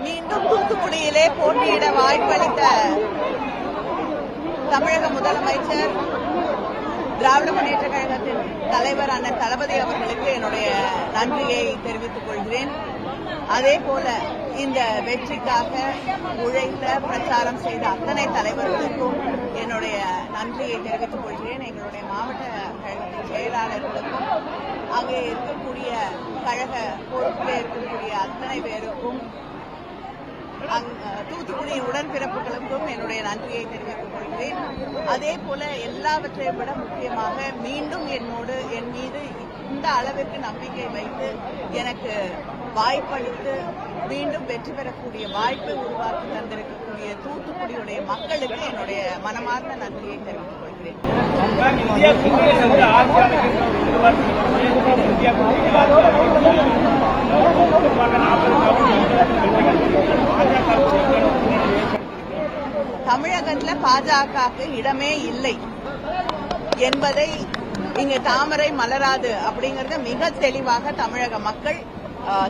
மீண்டும் தூத்துக்குடியிலே போட்டியிட வாய்ப்பளித்த தமிழக முதலமைச்சர் திராவிட முன்னேற்ற கழகத்தின் தலைவர் அண்ணன் தளபதி அவர்களுக்கு என்னுடைய நன்றியை தெரிவித்துக் கொள்கிறேன். அதே போல இந்த வெற்றிக்காக உழைத்த பிரச்சாரம் செய்த அத்தனை தலைவர்களுக்கும் என்னுடைய நன்றியை தெரிவித்துக் கொள்கிறேன். எங்களுடைய மாவட்ட கழகத்தின் செயலாளர்களுக்கும் அங்கே இருக்கக்கூடிய கழக பொறுப்பில் இருக்கக்கூடிய அத்தனை பேருக்கும் தூத்துக்குடி உடன்பிறப்புகளுக்கும் என்னுடைய நன்றியை தெரிவித்துக் கொள்கிறேன். அதே போல எல்லாவற்றையும் விட முக்கியமாக மீண்டும் என் மீது இந்த அளவிற்கு நம்பிக்கை வைத்து எனக்கு வாய்ப்பளித்து மீண்டும் வெற்றி பெறக்கூடிய வாய்ப்பை உருவாக்கி தந்திருக்கக்கூடிய தூத்துக்குடியுடைய மக்களுக்கு என்னுடைய மனமார்ந்த நன்றியை தெரிவித்துக் கொள்கிறேன். தமிழகத்தில் பாஜகவுக்கு இடமே இல்லை என்பதை இங்கு தாமரை மலராது அப்படிங்கறத மிக தெளிவாக தமிழக மக்கள்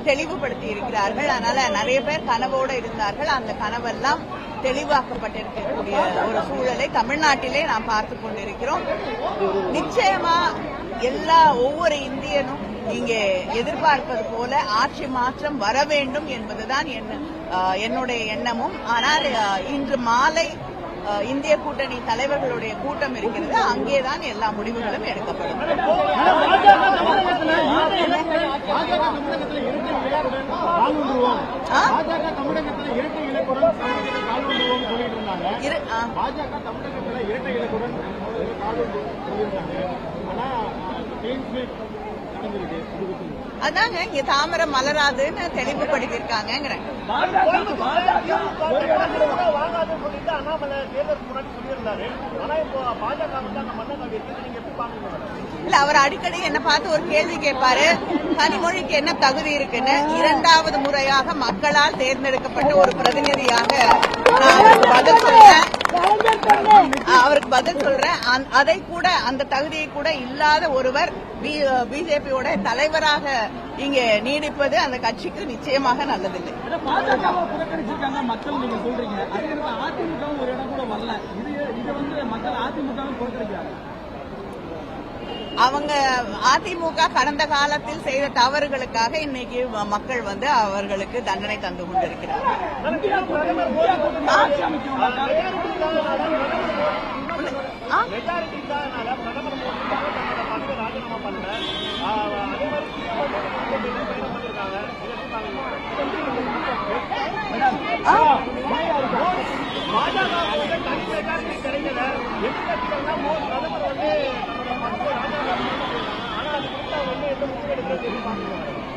தெளிவுபடுத்தி இருக்கிறார்கள். அதனால நிறைய பேர் கனவோடு இருந்தார்கள். அந்த கனவெல்லாம் தெளிவாக்கப்பட்டிருக்கக்கூடிய ஒரு சூழலை தமிழ்நாட்டிலே நாம் பார்த்துக் கொண்டிருக்கிறோம். நிச்சயமா ஒவ்வொரு இந்தியனும் இங்கே எதிர்பார்ப்பது போல ஆட்சி மாற்றம் வர வேண்டும் என்பதுதான் என்னுடைய எண்ணமும். ஆனால் இன்று மாலை இந்திய கூட்டணி தலைவர்களுடைய கூட்டம் இருக்கிறது. அங்கேதான் எல்லா முடிவுகளும் எடுக்கப்படும். அதாங்க இங்க தாமரை மலராதுன்னு தெளிவுபடுத்திருக்காங்க. இல்ல அவர் அடிக்கடி என்ன பார்த்து ஒரு கேள்வி கேட்பாரு, கனிமொழிக்கு என்ன தகுதி இருக்குன்னு. இரண்டாவது முறையாக மக்களால் தேர்ந்தெடுக்கப்பட்ட ஒரு பிரதிநிதியாக அவருக்கு பதில் சொல்றேன். அதை கூட அந்த தகுதியை கூட இல்லாத ஒருவர் பிஜேபியோட தலைவராக இங்கே நீடிப்பது அந்த கட்சிக்கு நிச்சயமாக நல்லதில்லை. அவங்க அதிமுக கடந்த காலத்தில் செய்த தவறுகளுக்காக இன்னைக்கு மக்கள் அவர்களுக்கு தண்டனை தந்து கொண்டிருக்கிறார்கள்.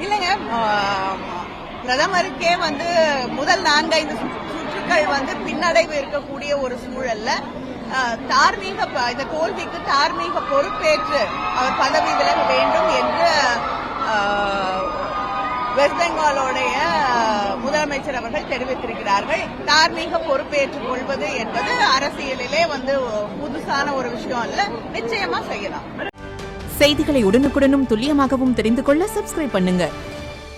இல்லைங்க, பிரதமருக்கே முதல் 4-5 சுற்றுக்கள் பின்னடைவு இருக்கக்கூடிய ஒரு சூழல்ல இந்த தோல்விக்கு தார்மீக பொறுப்பேற்று அவர் பதவி விலக வேண்டும் என்று வெஸ்ட் பெங்காலோடைய முதலமைச்சர் அவர்கள் தெரிவித்திருக்கிறார்கள். தார்மீக பொறுப்பேற்றுக் கொள்வது என்பது அரசியலிலே புதுசான ஒரு விஷயம் அல்ல. நிச்சயமா செய்யலாம். செய்திகளை உடனுக்குடனும் துல்லியமாகவும் தெரிந்து கொள்ள சப்ஸ்கிரைப் பண்ணுங்க.